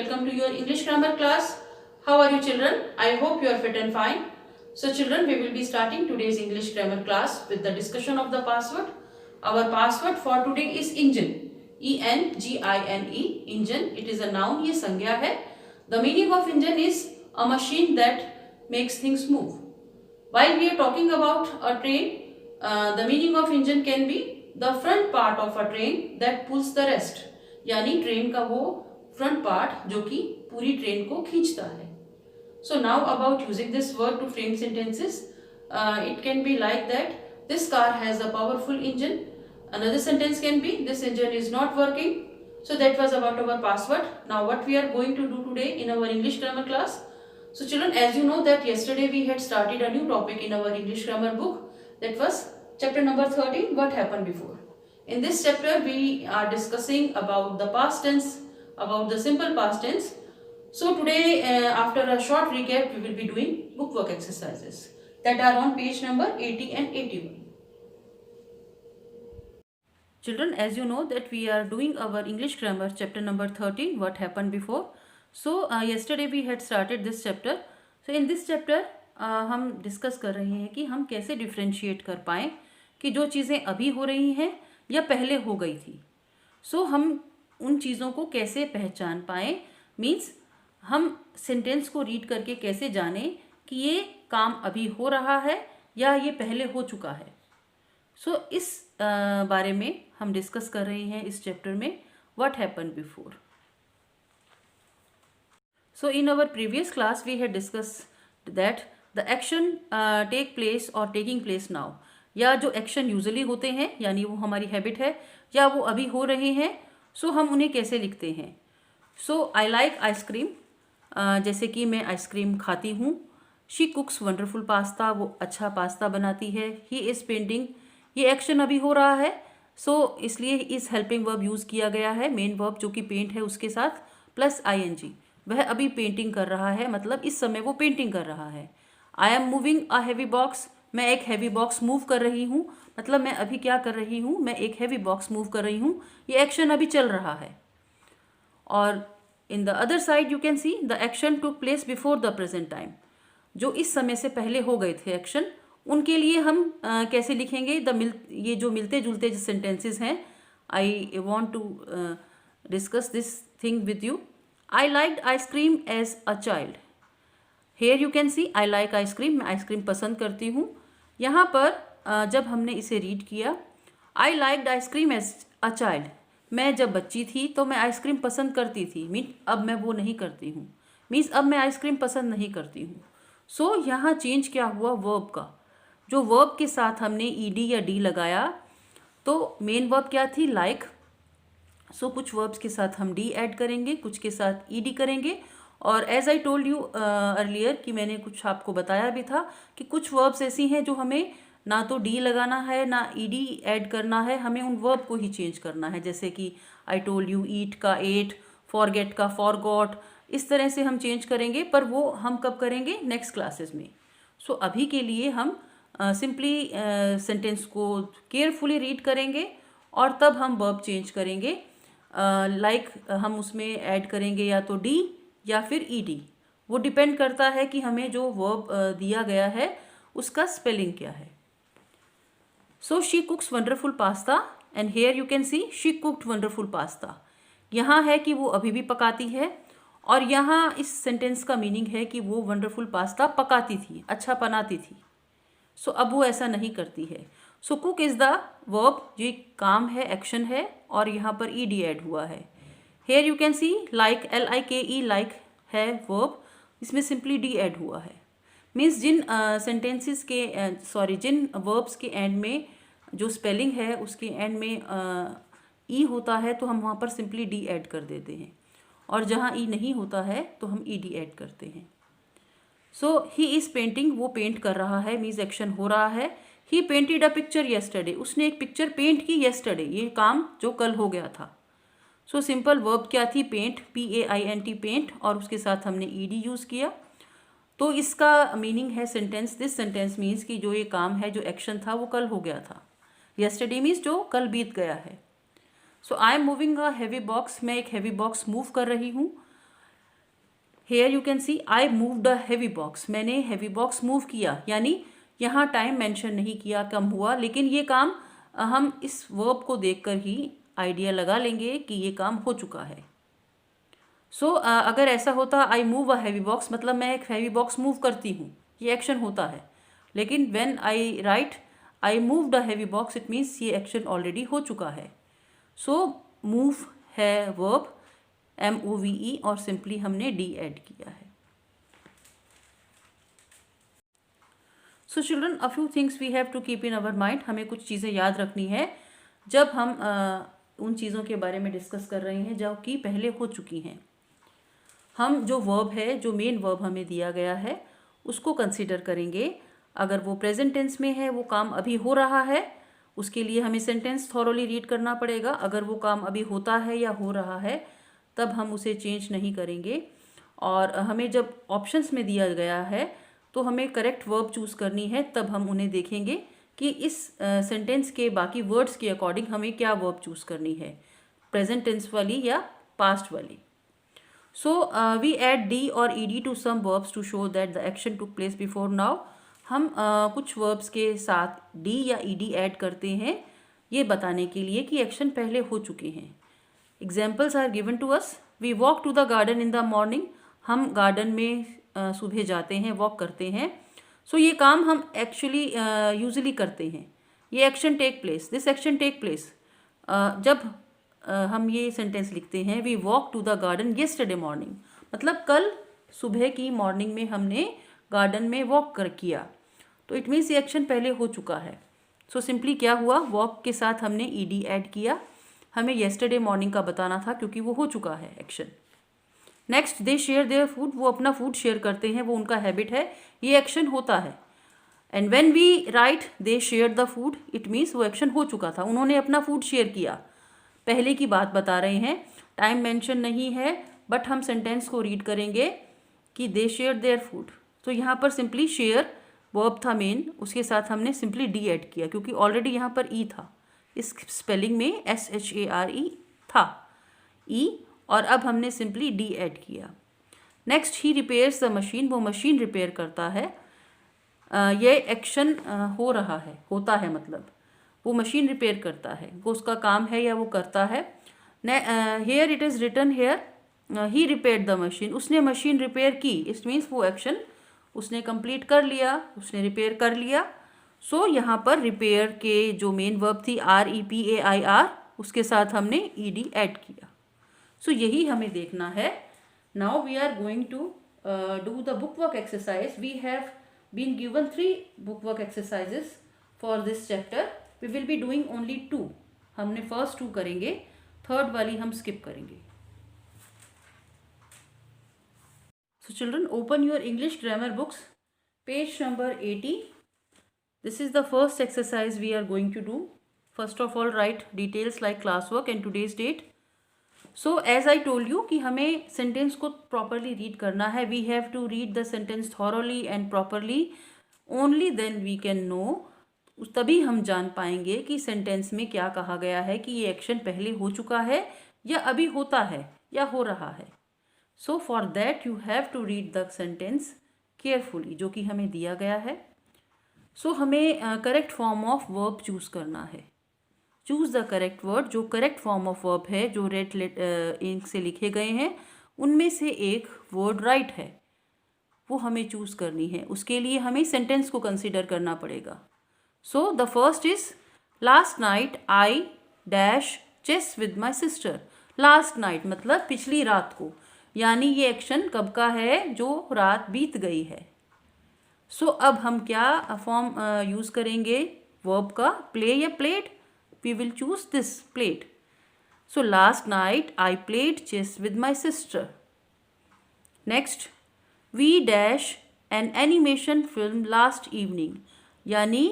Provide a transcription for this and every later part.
welcome to your English grammar class. How are you children? I hope you are fit and fine. So children, we will be starting today's English grammar class with the discussion of the password. Our password for today is engine. E-N-G-I-N-E, engine. It is a noun, ये संज्ञा है. The meaning of engine is a machine that makes things move. While we are talking about a train, the meaning of engine can be the front part of a train that pulls the rest. यानी train का वो front part जो कि पूरी train को खींचता है. So now about using this word to frame sentences, it can be like that this car has a powerful engine. Another sentence can be this engine is not working. So that was about our password. Now what we are going to do today in our English grammar class. So children, as you know that yesterday we had started a new topic in our English grammar book. That was chapter number 13, what happened before. In this chapter we are discussing about the past tense, about the simple past tense. So today after a short recap we will be doing bookwork exercises that are on page number 80 and 81. Children, as you know that we are doing our English grammar chapter number 13, what happened before. So yesterday we had started this chapter. So in this chapter हम discuss कर रहे हैं कि हम कैसे differentiate कर पाएँ कि जो चीज़ें अभी हो रही हैं या पहले हो गई थी. सो हम उन चीज़ों को कैसे पहचान पाएँ, मीन्स हम सेंटेंस को रीड करके कैसे जानें कि ये काम अभी हो रहा है या ये पहले हो चुका है. सो इस बारे में हम डिस्कस कर रहे हैं इस चैप्टर में what happen before. So in our previous class we had discussed that the action take place और टेकिंग प्लेस नाउ, या जो एक्शन यूजुअली होते हैं यानी वो हमारी हैबिट है या वो अभी हो रहे हैं, सो हम उन्हें कैसे लिखते हैं. सो आई लाइक आइसक्रीम, जैसे कि मैं आइसक्रीम खाती हूँ. शी कुक्स वंडरफुल पास्ता, वो अच्छा पास्ता बनाती है. ही इज़ पेंटिंग, ये एक्शन अभी हो रहा है, सो इसलिए इस हेल्पिंग वर्ब यूज़ किया गया है. मेन वर्ब जो कि पेंट है उसके साथ प्लस ING. वह अभी पेंटिंग कर रहा है, मतलब इस समय वो पेंटिंग कर रहा है. आई am moving a heavy box, मैं एक हैवी बॉक्स मूव कर रही हूँ, मतलब मैं अभी क्या कर रही हूँ, मैं एक हैवी बॉक्स मूव कर रही हूँ. ये एक्शन अभी चल रहा है. और in the other side you can see the action took place before the present time, जो इस समय से पहले हो गए थे एक्शन, उनके लिए हम कैसे लिखेंगे. ये जो मिलते जुलते जो सेंटेंसेस हैं, I want to discuss this thing with you. I liked ice cream as a child. Here you can see I like ice cream, मैं आइसक्रीम पसंद करती हूँ. यहाँ पर जब हमने इसे रीड किया, I liked ice cream as a child, मैं जब बच्ची थी तो मैं आइसक्रीम पसंद करती थी. मीन अब मैं वो नहीं करती हूँ, मीन्स अब मैं आइसक्रीम पसंद नहीं करती हूँ. सो यहाँ चेंज क्या हुआ, वर्ब का. जो वर्ब के साथ हमने ED या D लगाया, तो मेन वर्ब क्या थी, लाइक. सो कुछ वर्ब्स के साथ हम D ऐड करेंगे, कुछ के साथ ED करेंगे. और as I told you earlier कि मैंने कुछ आपको बताया भी था कि कुछ वर्ब्स ऐसी हैं जो हमें ना तो D लगाना है ना ED ऐड करना है, हमें उन वर्ब को ही चेंज करना है. जैसे कि आई टोल्ड यू ईट का एट, फॉरगेट का फॉरगॉट, इस तरह से हम चेंज करेंगे, पर वो हम कब करेंगे, नेक्स्ट क्लासेस में. सो अभी के लिए हम सिंपली सेंटेंस को केयरफुली रीड करेंगे और तब हम वर्ब चेंज करेंगे. लाइक हम उसमें ऐड करेंगे या तो D या फिर ED. वो डिपेंड करता है कि हमें जो वर्ब दिया गया है उसका स्पेलिंग क्या है. So she cooks wonderful pasta, and here you can see she cooked wonderful pasta. यहाँ है कि वो अभी भी पकाती है, और यहाँ इस सेंटेंस का मीनिंग है कि वो वंडरफुल पास्ता पकाती थी, अच्छा बनाती थी. सो अब वो ऐसा नहीं करती है. सो कुक इज़ द वर्ब, जो काम है, एक्शन है, और यहाँ पर ED ऐड हुआ है. Here you can see like, LIKE, like है वर्ब, इसमें सिंपली D ऐड हुआ है. मीन्स जिन सेंटेंसेस के जिन वर्ब्स के एंड में जो स्पेलिंग है उसके एंड में E होता है तो हम वहाँ पर सिंपली D ऐड कर देते हैं, और जहाँ E नहीं होता है तो हम ED ऐड करते हैं. सो ही इज़ पेंटिंग, वो पेंट कर रहा है, मीन्स एक्शन हो रहा है. ही पेंटेड अ पिक्चर येस्टरडे, उसने एक पिक्चर पेंट की येस्टरडे, ये काम जो कल हो गया था. सो सिंपल वर्ब क्या थी, पेंट, PAINT, पेंट, और उसके साथ हमने ED यूज़ किया. तो इसका मीनिंग है सेंटेंस, दिस सेंटेंस मीन्स कि जो ये काम है, जो एक्शन था, वो कल हो गया था. येस्टरडे मीन्स जो कल बीत गया है. So I am moving a heavy box, मैं एक हैवी बॉक्स मूव कर रही हूँ. Here you can see I moved a heavy box, मैंने हैवी बॉक्स मूव किया, यानी यहाँ टाइम मेंशन नहीं किया कम हुआ, लेकिन ये काम हम इस वर्ब को देखकर ही आइडिया लगा लेंगे कि ये काम हो चुका है। सो अगर ऐसा होता I move a heavy box, मतलब मैं एक हैवी बॉक्स मूव करती हूँ, ये एक्शन होता है। लेकिन when I write I moved a heavy box, it means ये एक्शन ऑलरेडी हो चुका है। सो मूव है वर्ब MOVE और सिंपली हमने डी ऐड किया है। So children, a few things we have to keep in our mind, हमें कुछ चीज़ें याद रखनी है जब हम उन चीज़ों के बारे में डिस्कस कर रहे हैं जो कि पहले हो चुकी हैं। हम जो वर्ब है, जो मेन वर्ब हमें दिया गया है, उसको कंसीडर करेंगे। अगर वो प्रेजेंट टेंस में है, वो काम अभी हो रहा है, उसके लिए हमें सेंटेंस थॉरोली रीड करना पड़ेगा। अगर वो काम अभी होता है या हो रहा है, तब हम उसे चेंज नहीं करेंगे। और हमें जब ऑप्शंस में दिया गया है तो हमें करेक्ट वर्ब चूज़ करनी है, तब हम उन्हें देखेंगे कि इस सेंटेंस के बाकी वर्ड्स के अकॉर्डिंग हमें क्या वर्ब चूज़ करनी है, प्रेजेंट टेंस वाली या पास्ट वाली। So we add D or ED to some verbs to show that the action took place before now. हम कुछ verbs के साथ D या ED ऐड करते हैं ये बताने के लिए कि एक्शन पहले हो चुके हैं। Examples are given to us. We walk to the garden in the morning. हम गार्डन में सुबह जाते हैं, वॉक करते हैं। सो ये काम हम एक्चुअली यूजली करते हैं। ये action take place, this action take place जब हम ये सेंटेंस लिखते हैं we walk to the garden yesterday morning, मतलब कल सुबह की मॉर्निंग में हमने गार्डन में वॉक किया, तो इट मीन्स ये एक्शन पहले हो चुका है। सो सिंपली क्या हुआ, वॉक के साथ हमने ED ऐड किया। हमें येस्टरडे मॉर्निंग का बताना था क्योंकि वो हो चुका है action. Next, they share their food, वो अपना फूड शेयर करते हैं, वो उनका हैबिट है, ये एक्शन होता है। And when we write they share the food, it means वो एक्शन हो चुका था, उन्होंने अपना फूड शेयर किया, पहले की बात बता रहे हैं। टाइम मेंशन नहीं है, बट हम सेंटेंस को रीड करेंगे कि दे शेयर देयर फूड। तो यहाँ पर सिंपली शेयर वर्ब था मेन, उसके साथ हमने सिंपली डी ऐड किया क्योंकि ऑलरेडी यहाँ पर ई था, इस स्पेलिंग में SHARE था ई, और अब हमने सिंपली डी ऐड किया। Next, he repairs the machine, वो मशीन रिपेयर करता है। ये एक्शन हो रहा है, होता है, मतलब वो मशीन रिपेयर करता है, वो उसका काम है या वो करता है। Here it is written here he repaired the machine, उसने मशीन रिपेयर की, इट मीन्स वो एक्शन उसने कंप्लीट कर लिया, उसने रिपेयर कर लिया। सो यहाँ पर रिपेयर के जो मेन वर्ब थी REPAIR, उसके साथ हमने ED ऐड किया। सो यही हमें देखना है। Now we are going to do the book work exercise. We have been given 3 book work exercises for this chapter. We will be doing only 2। हमने फर्स्ट 2 करेंगे, थर्ड वाली हम स्किप करेंगे। So children, open your English grammar books, page number 80। This is the first exercise we are going to do. First of all, write details like classwork and today's date. So as I told you कि हमें sentence को properly read करना है. We have to read the sentence thoroughly and properly. Only then we can know, तभी हम जान पाएंगे कि sentence में क्या कहा गया है, कि ये action पहले हो चुका है या अभी होता है या हो रहा है. So for that you have to read the sentence carefully, जो कि हमें दिया गया है. सो हमें correct form of verb choose करना है. Choose the correct word. जो करेक्ट फॉर्म ऑफ वर्ब है, जो रेड इंक से लिखे गए हैं, उनमें से एक वर्ड राइट है, वो हमें चूज़ करनी है. उसके लिए हमें सेंटेंस को कंसीडर करना पड़ेगा. So the first is last night I dash chess with my sister. Last night मतलब पिछली रात को, यानी ये एक्शन कब का है, जो रात बीत गई है. सो अब हम क्या फॉर्म यूज़ करेंगे वर्ब का, प्ले या played. We will choose this, played. So last night I played chess with my sister. Next, we dash an animation film last evening, यानी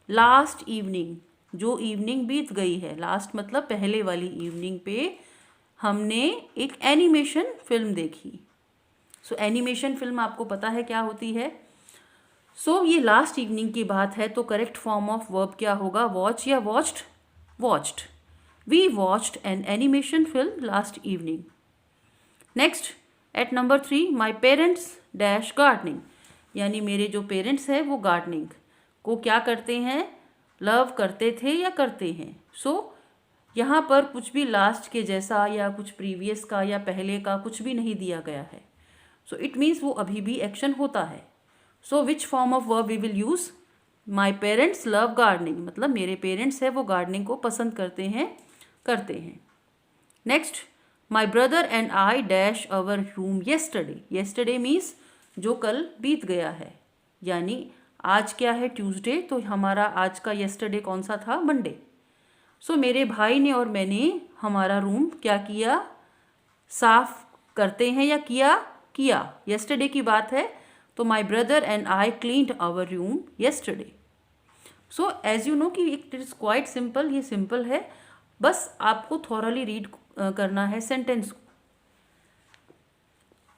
लास्ट इवनिंग, जो इवनिंग बीत गई है. लास्ट मतलब पहले वाली इवनिंग पे हमने एक एनिमेशन फिल्म देखी. सो एनिमेशन फिल्म आपको पता है क्या होती है. सो ये लास्ट इवनिंग की बात है, तो करेक्ट फॉर्म ऑफ वर्ब क्या होगा, वॉच या watched. Watched. We watched an animation film last evening. Next, at number 3 my parents dash gardening, यानी मेरे जो पेरेंट्स हैं वो गार्डनिंग को क्या करते हैं, लव करते थे या करते हैं। सो यहाँ पर कुछ भी लास्ट के जैसा या कुछ प्रीवियस का या पहले का कुछ भी नहीं दिया गया है। सो इट मीन्स वो अभी भी एक्शन होता है। So which form of verb we will use, my parents love gardening, मतलब मेरे पेरेंट्स हैं वो गार्डनिंग को पसंद करते हैं, करते हैं। Next, my brother and I dash our room yesterday. Yesterday means जो कल बीत गया है, यानी आज क्या है, ट्यूसडे, तो हमारा आज का येस्टरडे कौन सा था, मंडे। सो मेरे भाई ने और मैंने हमारा रूम क्या किया, साफ करते हैं या किया येस्टरडे की बात है, तो my brother and I cleaned our room yesterday. So as you know कि इट इज़ क्वाइट सिंपल, ये सिंपल है, बस आपको थॉरली रीड करना है सेंटेंस को।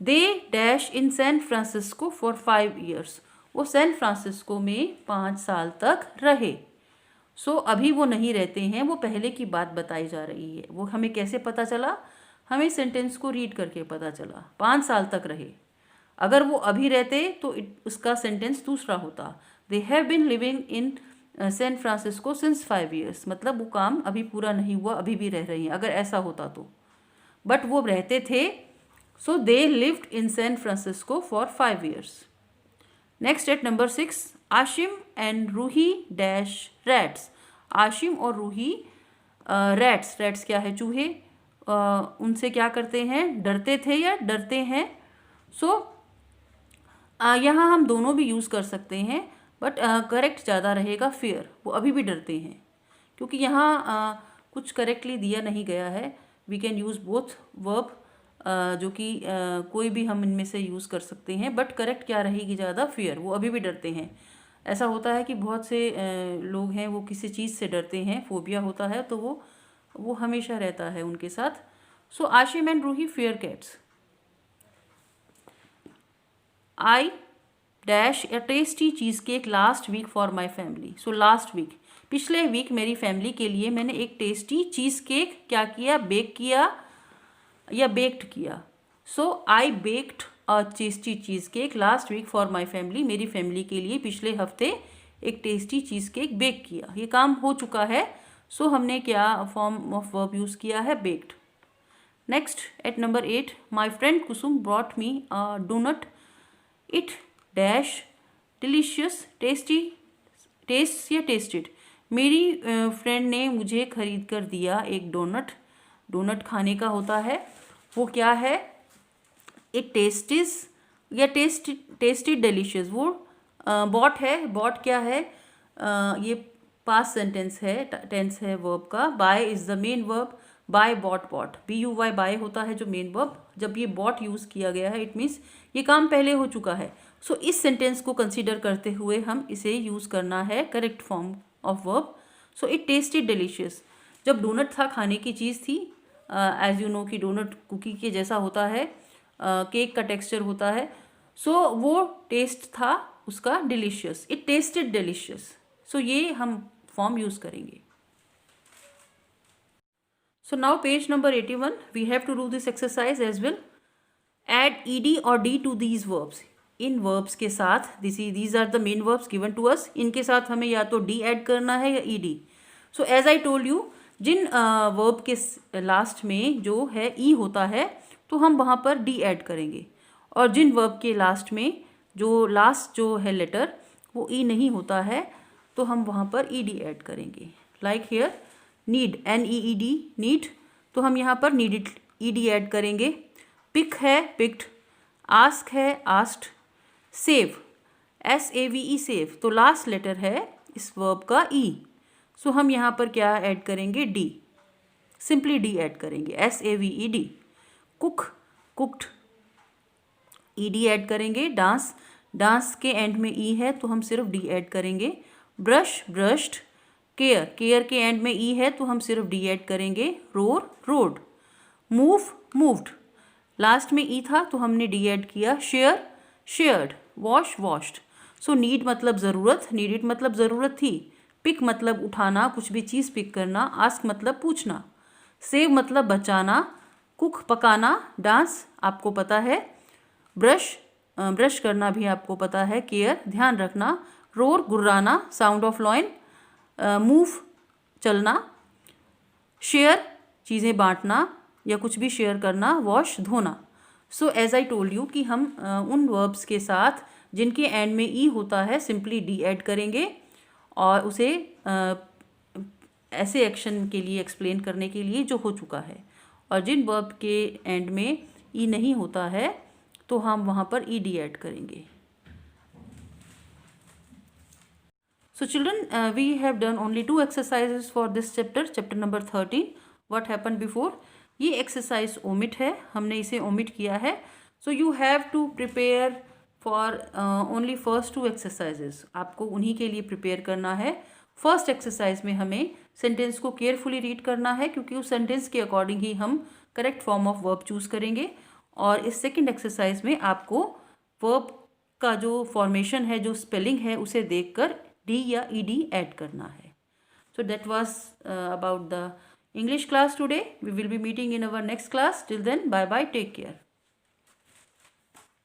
They dash in San Francisco for 5 years, वो सैन फ्रांसिस्को में 5 साल तक रहे। सो अभी वो नहीं रहते हैं, वो पहले की बात बताई जा रही है। वो हमें कैसे पता चला, हमें सेंटेंस को रीड करके पता चला। 5 साल तक रहे, अगर वो अभी रहते तो उसका सेंटेंस दूसरा होता, they have been living in San Francisco since 5 years, मतलब वो काम अभी पूरा नहीं हुआ, अभी भी रह रही हैं, अगर ऐसा होता तो। बट वो रहते थे, so they lived in San Francisco for 5 years। Next at number 6, Ashim and Ruhi dash rats. Ashim और रूही रैट्स, रैट्स क्या है, चूहे, उनसे क्या करते हैं, डरते थे या डरते हैं। सो यहाँ हम दोनों भी यूज़ कर सकते हैं, बट करेक्ट ज़्यादा रहेगा फियर, वो अभी भी डरते हैं, क्योंकि यहाँ कुछ करेक्टली दिया नहीं गया है। We can use both verb, जो कि कोई भी हम इनमें से यूज़ कर सकते हैं, बट करेक्ट क्या रहेगी ज़्यादा, फियर, वो अभी भी डरते हैं। ऐसा होता है कि बहुत से लोग हैं वो किसी चीज़ से डरते हैं, फोबिया होता है, तो वो हमेशा रहता है उनके साथ। So Ashim and Ruhi fear cats. I dash a tasty cheesecake last week for my family. So last week, पिछले वीक मेरी फैमिली के लिए मैंने एक टेस्टी चीज़ केक क्या किया, बेक किया या बेक्ड किया। So I baked a tasty cheesecake last week for my family, मेरी फैमिली के लिए पिछले हफ्ते एक टेस्टी चीज़ केक बेक किया। ये काम हो चुका है, सो हमने क्या फॉर्म ऑफ वर्ब यूज़ किया है, baked. Next at number 8, my friend Kusum brought me a donut, it dash delicious tasty, taste या टेस्टेड, मेरी फ्रेंड ने मुझे खरीद कर दिया एक डोनट, डोनट खाने का होता है, वो क्या है, इट टेस्टिस या टेस्टी डिलीशियस, वो बॉट है। बॉट क्या है, ये पास्ट सेंटेंस है, टेंस है वर्ब का। Buy is the main verb, buy bought bought, BUY buy होता है जो मेन वर्ब। जब ये बॉट यूज़ किया गया है, इट मीन्स ये काम पहले हो चुका है। सो इस सेंटेंस को कंसीडर करते हुए हम इसे यूज़ करना है correct form of verb. So it tested delicious, जब डोनट था, खाने की चीज़ थी, एज यू नो कि डोनट कुकी के जैसा होता है, केक का टेक्सचर होता है। सो वो टेस्ट था उसका डिलीशियस, इट टेस्टेड डिलीशियस। सो ये हम फॉर्म यूज़ करेंगे। So now page number 81, we have to do this exercise as well. Add ed or d to these verbs. In verbs के साथ, these are the main verbs given to us, इनके साथ हमें या तो d add करना है या ed. So as I told you, जिन verb के लास्ट में जो है e होता है तो हम वहाँ पर d add करेंगे, और जिन verb के लास्ट में जो लास्ट जो है लेटर वो e नहीं होता है तो हम वहाँ पर ed add करेंगे। Like here, need, NEED, need, तो हम यहाँ पर नीडिड ED ऐड करेंगे। पिक है, पिक्ड, आस्क है, आस्क्ड, सेव, SAVE, सेव, तो लास्ट लेटर है इस वर्ब का E, सो हम यहाँ पर क्या ऐड करेंगे, D, सिंपली D ऐड करेंगे, SAVED। Cook, cooked, ED add करेंगे। डांस, डांस के एंड में E है तो हम सिर्फ D ऐड करेंगे। ब्रश, ब्रश्ड, केयर, केयर के एंड में ई है तो हम सिर्फ डी ऐड करेंगे। Roar, road, move, moved, last में ई था तो हमने डी ऐड किया। Share, shared, wash, washed. So need मतलब ज़रूरत, नीडिड मतलब ज़रूरत थी। पिक मतलब उठाना, कुछ भी चीज़ पिक करना। आस्क मतलब पूछना। सेव मतलब बचाना, कुक पकाना, डांस आपको पता है, ब्रश करना भी आपको पता है, केयर ध्यान रखना, रोर गुर्राना, साउंड ऑफ लॉइन, मूव चलना, शेयर चीज़ें बांटना या कुछ भी शेयर करना, वॉश धोना। So as I told you कि हम उन वर्ब्स के साथ जिनके एंड में ई होता है सिंपली डी ऐड करेंगे और उसे ऐसे एक्शन के लिए एक्सप्लेन करने के लिए जो हो चुका है, और जिन वर्ब के एंड में ई नहीं होता है तो हम वहाँ पर ई डी ऐड करेंगे। So children, we have done only 2 exercises for this chapter number 13. What happened before? ये एक्सरसाइज ओमिट है, हमने इसे ओमिट किया है। So you have to prepare for only first 2 exercises. आपको उन्हीं के लिए प्रिपेयर करना है। फर्स्ट एक्सरसाइज में हमें सेंटेंस को केयरफुली रीड करना है, क्योंकि उस सेंटेंस के अकॉर्डिंग ही हम correct form of verb choose करेंगे। और इस सेकेंड एक्सरसाइज में आपको वर्ब का जो फॉर्मेशन है, जो स्पेलिंग है, उसे देखकर डी या ई डी ऐड करना है। So that was about the English class today. We will be meeting in our next class. Till then, bye bye. Take care.